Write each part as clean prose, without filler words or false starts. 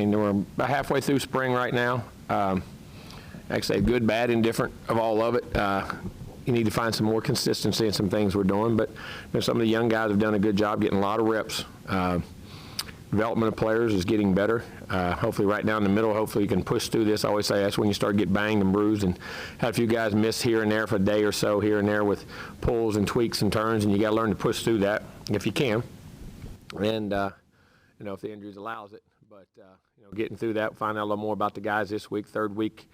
mean, we're about halfway through spring right now. Actually, good, bad, indifferent of all of it. You need to find some more consistency in some things we're doing, but some of the young guys have done a good job getting a lot of reps. Development of players is getting better. Hopefully right down the middle, hopefully you can push through this. I always say that's when you start to get banged and bruised, and had a few guys miss here and there for a day or so here and there with pulls and tweaks and turns, and you got to learn to push through that if you can. And, if the injuries allows it. But, getting through that, find out a little more about the guys this week. Third week,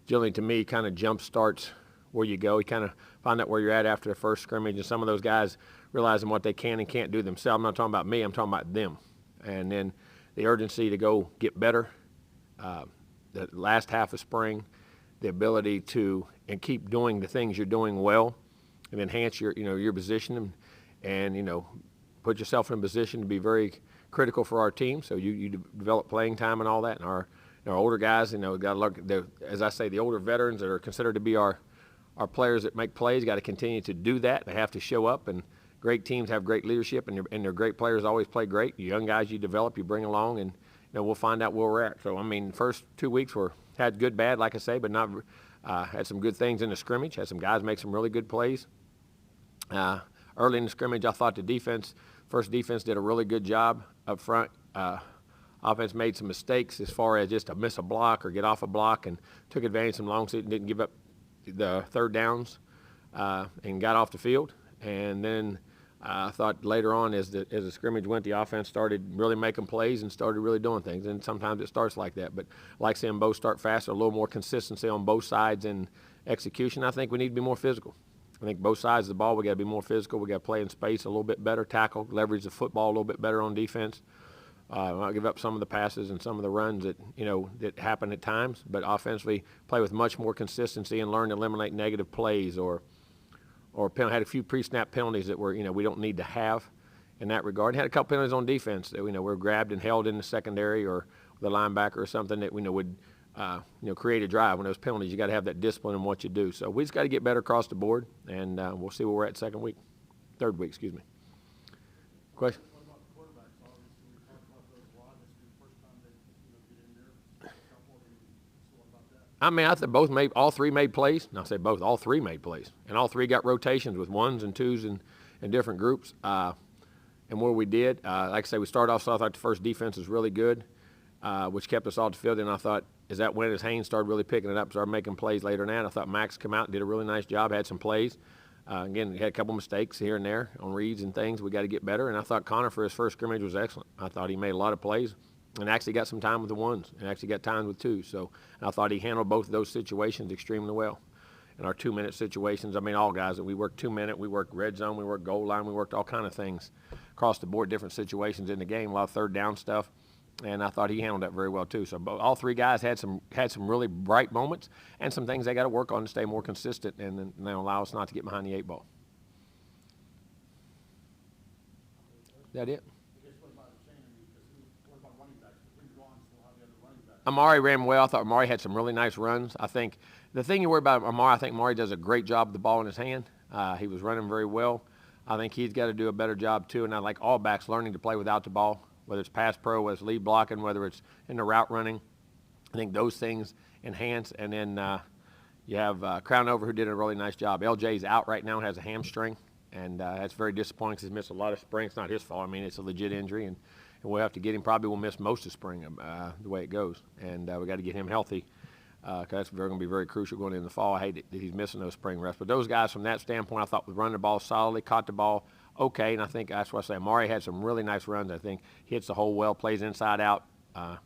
generally to me, kind of jump starts where you go. You kind of find out where you're at after the first scrimmage, and some of those guys realizing what they can and can't do themselves. I'm not talking about me, I'm talking about them. And then the urgency to go get better, the last half of spring, the ability to and keep doing the things you're doing well and enhance your position and put yourself in a position to be very critical for our team. So you develop playing time and all that. And our older guys, got to look, as I say, the older veterans that are considered to be our players that make plays, got to continue to do that. They have to show up, and great teams have great leadership, and their great players always play great. The young guys you develop, you bring along, and we'll find out where we're at. So, first 2 weeks had good, bad, like I say, but not had some good things in the scrimmage. Had some guys make some really good plays. Early in the scrimmage, I thought first defense did a really good job up front. Offense made some mistakes as far as just to miss a block or get off a block, and took advantage of some long seat and didn't give up the third downs and got off the field. And then I thought later on as the scrimmage went, the offense started really making plays and started really doing things. And sometimes it starts like that. But I like seeing both start faster, a little more consistency on both sides in execution. I think we need to be more physical. I think both sides of the ball, we got to be more physical. We got to play in space a little bit better, tackle, leverage the football a little bit better on defense. Not give up some of the passes and some of the runs that happen at times, but offensively play with much more consistency and learn to eliminate negative plays or had a few pre-snap penalties that we don't need to have in that regard. Had a couple penalties on defense that were grabbed and held in the secondary or the linebacker or something that would create a drive. When those penalties, you got to have that discipline in what you do. So we just got to get better across the board, and we'll see where we're at third week, excuse me. Question? What about the quarterbacks? Obviously, we talked about those a lot. This is the first time they get in there. So what about that? I think all three made plays. And I'll say both. All three made plays, and all three got rotations with ones and twos in different groups. And where we did, like I say, we started off. So I thought the first defense was really good, which kept us off the field. And I thought, is that when Haynes started really picking it up, started making plays later than that. I thought Max come out and did a really nice job, had some plays. Again, he had a couple mistakes here and there on reads and things. We got to get better. And I thought Connor for his first scrimmage was excellent. I thought he made a lot of plays and actually got some time with the ones and actually got time with twos. So I thought he handled both of those situations extremely well. In our 2-minute situations, all guys, we worked 2-minute, we worked red zone, we worked goal line, we worked all kind of things across the board, different situations in the game, a lot of third down stuff. And I thought he handled that very well too. So all three guys had some really bright moments and some things they got to work on to stay more consistent and allow us not to get behind the 8 ball. Is that it? Amari ran well. I thought Amari had some really nice runs. I think the thing you worry about Amari, I think Amari does a great job with the ball in his hand. He was running very well. I think he's got to do a better job too. And I like all backs learning to play without the ball, whether it's pass pro, whether it's lead blocking, whether it's in the route running. I think those things enhance. And then you have Crownover, who did a really nice job. LJ's out right now, has a hamstring, and that's very disappointing because he's missed a lot of spring. It's not his fault. It's a legit injury, and we'll have to get him. Probably will miss most of spring the way it goes. And we got to get him healthy because that's going to be very crucial going into the fall. I hate that he's missing those spring reps. But those guys, from that standpoint, I thought, was running the ball solidly, caught the ball okay, and I think that's what I say. Amari had some really nice runs. I think hits the hole well, plays inside out. Thought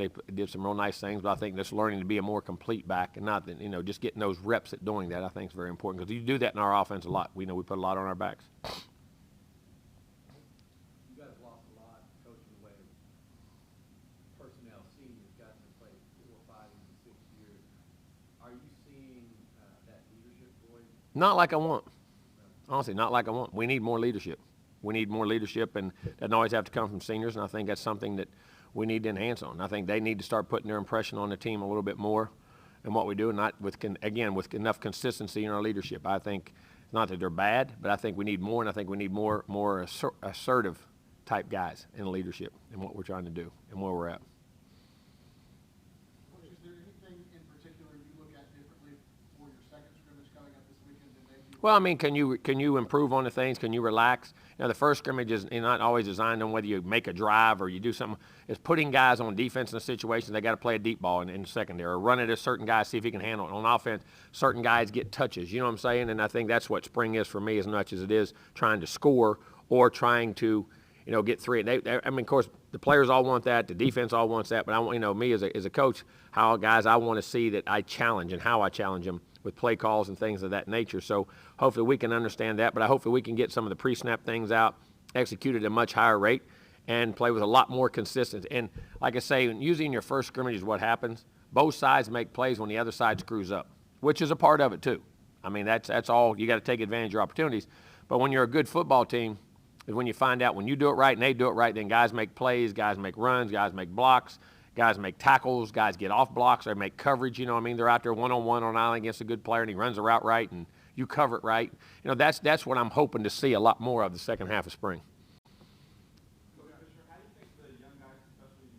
he did some real nice things, but I think just learning to be a more complete back and not just getting those reps at doing that, I think is very important because you do that in our offense a lot. We know we put a lot on our backs. You guys lost a lot coaching away. Personnel, seniors, guys that played 4, 5, and 6 years. Are you seeing that leadership void? Not like I want. Honestly, not like I want. We need more leadership. We need more leadership, and that doesn't always have to come from seniors, and I think that's something that we need to enhance on. I think they need to start putting their impression on the team a little bit more in what we do, and not with enough consistency in our leadership. I think, not that they're bad, but I think we need more, and I think we need more assertive type guys in leadership in what we're trying to do and where we're at. Well, I mean, can you improve on the things? Can you relax? You know, the first scrimmage is not always designed on whether you make a drive or you do something. It's putting guys on defense in a situation they got to play a deep ball in the secondary or run it at a certain guy, see if he can handle it. On offense, certain guys get touches. You know what I'm saying? And I think that's what spring is for me as much as it is trying to score or trying to, you know, get three. I mean, of course, the players all want that. The defense all wants that. But I want, you know, me as a coach, how guys I want to see that I challenge and how I challenge them with play calls and things of that nature. So hopefully we can understand that, but hopefully we can get some of the pre-snap things out, executed at a much higher rate, and play with a lot more consistency. And like I say, usually in your first scrimmage is what happens. Both sides make plays when the other side screws up, which is a part of it too. I mean, that's all. You got to take advantage of your opportunities. But when you're a good football team, is when you find out when you do it right and they do it right, then guys make plays, guys make runs, guys make blocks, guys make tackles, guys get off blocks, they make coverage, you know what I mean? They're out there one-on-one on an island against a good player and he runs the route right and you cover it right. You know, that's what I'm hoping to see a lot more of the second half of spring. Coach Fisher, how do you think the young guys, especially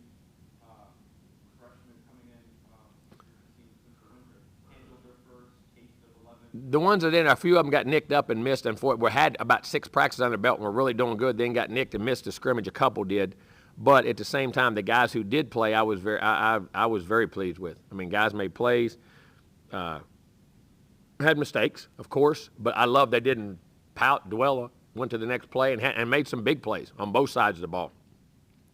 freshmen coming in since the winter, handled their first taste of 11? The ones that a few of them got nicked up and missed, and we had about 6 practices under their belt and were really doing good, then got nicked and missed a scrimmage, a couple did. But at the same time, the guys who did play, I was very pleased with. I mean, guys made plays, had mistakes, of course, but I love they didn't pout, dwell, went to the next play and made some big plays on both sides of the ball.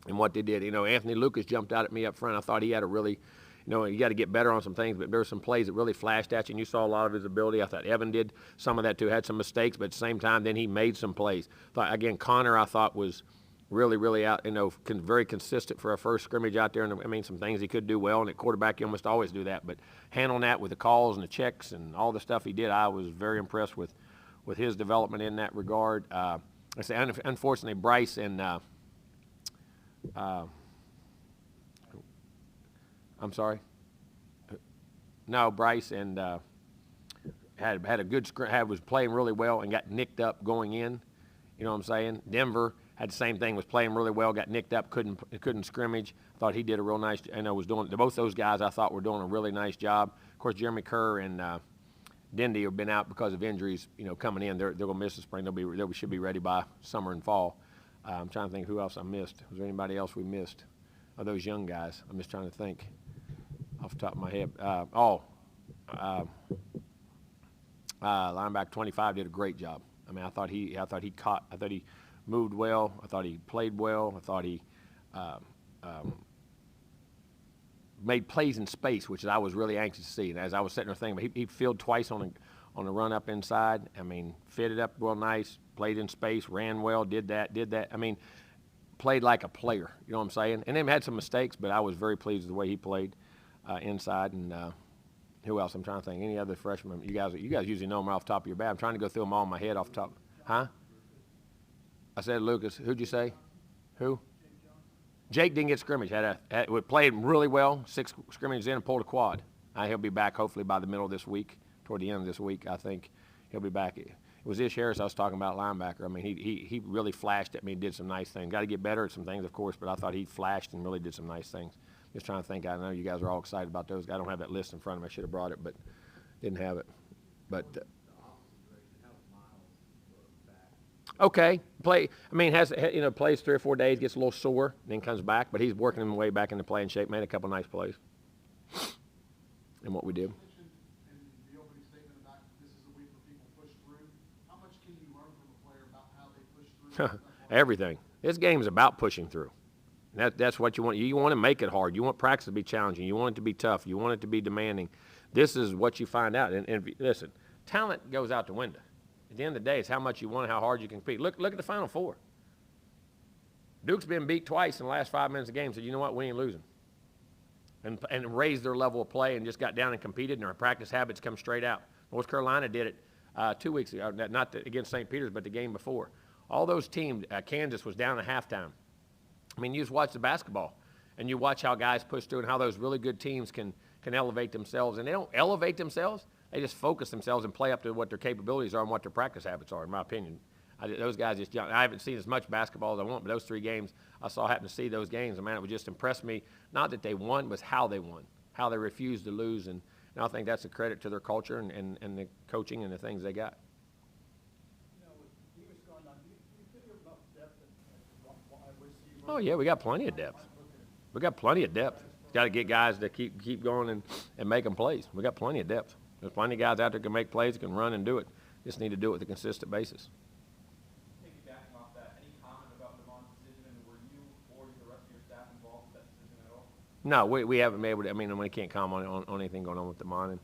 And what they did, you know, Anthony Lucas jumped out at me up front. I thought he had a really, you know, you got to get better on some things, but there were some plays that really flashed at you, and you saw a lot of his ability. I thought Evan did some of that too, had some mistakes, but at the same time, then he made some plays. Again, Connor, I thought was really out, you know, very consistent for a first scrimmage out there. And I mean, some things he could do well, and at quarterback, you almost always do that. But handling that with the calls and the checks and all the stuff he did, I was very impressed with his development in that regard. I say, unfortunately, Bryce and I'm sorry. No, Bryce and had a good was playing really well and got nicked up going in. You know what I'm saying? Denver had the same thing, was playing really well, got nicked up, couldn't scrimmage. Thought he did a real nice, and I was doing, both those guys I thought were doing a really nice job. Of course, Jeremy Kerr and Dendy have been out because of injuries, you know, coming in. They're going to miss the spring. They should be ready by summer and fall. I'm trying to think who else I missed. Was there anybody else we missed? Of those young guys? I'm just trying to think off the top of my head. Linebacker 25 did a great job. I mean, I thought he moved well. I thought he played well. I thought he made plays in space, which I was really anxious to see. And as I was sitting there thinking, he fielded twice on a run up inside. I mean, fitted up real nice, played in space, ran well, did that. I mean, played like a player. You know what I'm saying? And then had some mistakes, but I was very pleased with the way he played inside. And who else? I'm trying to think. Any other freshmen? You guys usually know them off the top of your bat. I'm trying to go through them all in my head off the top. Huh? I said Lucas. Who'd you say? Who? Jake didn't get scrimmage. Played really well. 6 scrimmages in and pulled a quad. He'll be back hopefully by the middle of this week, toward the end of this week. I think he'll be back. It was Ish Harris I was talking about, linebacker. I mean, he really flashed at me. Did some nice things. Got to get better at some things, of course, but I thought he flashed and really did some nice things. Just trying to think. I know you guys are all excited about those. I don't have that list in front of me. I should have brought it, but didn't have it. But okay, plays 3 or 4 days, gets a little sore, then comes back, but he's working his way back into playing shape. Made a couple nice plays. And what we did. You mentioned in the opening statement about this is a week where people push through. How much can you learn from a player about how they push through? Everything. This game is about pushing through. That's what you want. You want to make it hard. You want practice to be challenging. You want it to be tough. You want it to be demanding. This is what you find out. And listen, talent goes out the window. At the end of the day, it's how much you want, how hard you can compete. Look at the Final Four. Duke's been beat twice in the last 5 minutes of the game. Said, you know what, we ain't losing. And raised their level of play and just got down and competed, and their practice habits come straight out. North Carolina did it 2 weeks ago, not against St. Peter's, but the game before. All those teams, Kansas was down at halftime. I mean, you just watch the basketball, and you watch how guys push through and how those really good teams can elevate themselves. And they don't elevate themselves. They just focus themselves and play up to what their capabilities are and what their practice habits are, in my opinion. Those guys just jump. I haven't seen as much basketball as I want, but those 3 games I happened to see those games. And man, it would just impress me. Not that they won, but how they won, how they refused to lose. And I think that's a credit to their culture and the coaching and the things they got. Oh, yeah, we got plenty of depth. We got plenty of depth. Got to get guys to keep going and making plays. We got plenty of depth. There's plenty of guys out there can make plays, can run and do it. Just need to do it with a consistent basis. Piggybacking off that, any comment about Devon's decision, and were you or the rest of your staff involved with that decision at all? No, we haven't been able to. I mean, we can't comment on anything going on with Damon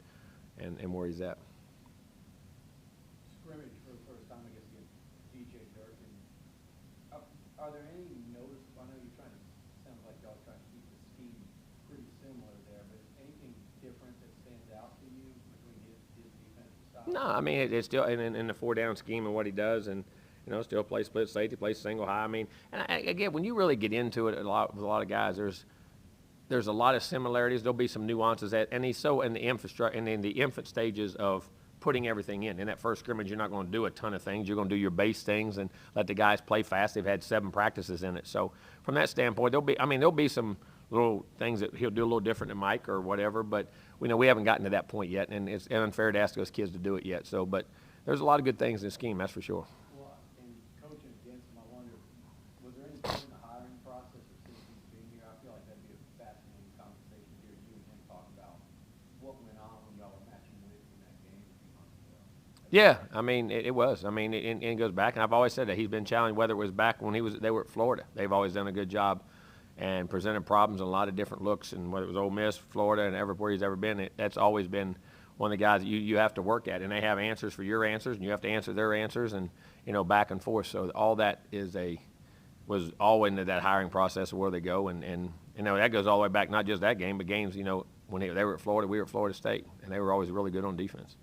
and where he's at. Scrimmage for the first time, I guess, against DJ Durkin. Are there any noticeable, I know you're trying to, sounds like y'all trying to keep the scheme pretty similar there, but anything different that stands out to you between his defensive style? No, I mean it's still in the 4-down scheme and what he does, and still plays split safety, plays single high. I mean, and again, when you really get into it with a lot of guys, there's a lot of similarities. There'll be some nuances and he's so in the infrastructure and in the infant stages of putting everything in. In that first scrimmage, you're not going to do a ton of things. You're going to do your base things and let the guys play fast. They've had 7 practices in it, so from that standpoint, there'll be some little things that he'll do a little different than Mike or whatever. But we haven't gotten to that point yet, and it's unfair to ask those kids to do it yet. So, but there's a lot of good things in the scheme, that's for sure. Well, in coaching against him, I wonder, was there any point in the hiring process or since he's been here? I feel like that'd be a fascinating conversation to hear you and him talk about what went on when y'all were matching wits in that game a few months ago. Yeah, I mean, it was. I mean, it goes back, and I've always said that he's been challenged, whether it was back when they were at Florida. They've always done a good job and presented problems and a lot of different looks, and whether it was Ole Miss, Florida, and everywhere he's ever been, that's always been one of the guys that you have to work at, and they have answers for your answers, and you have to answer their answers, and back and forth. So all that was all into that hiring process of where they go, and that goes all the way back, not just that game, but games. When they were at Florida, we were at Florida State, and they were always really good on defense.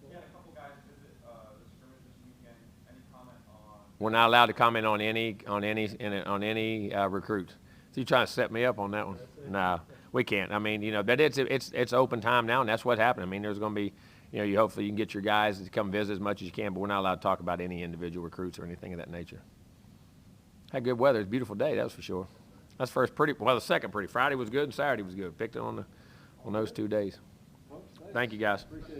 We had a couple guys visit the scrimmage this weekend. Any comment on? We're not allowed to comment on any recruits. So you trying to set me up on that one? No, we can't. I mean, that it's open time now, and that's what happened. I mean, there's going to be, you hopefully you can get your guys to come visit as much as you can, but we're not allowed to talk about any individual recruits or anything of that nature. Had good weather. It's a beautiful day, that's for sure. That's the second pretty. Friday was good and Saturday was good. Picked it on those 2 days. Thank you, guys.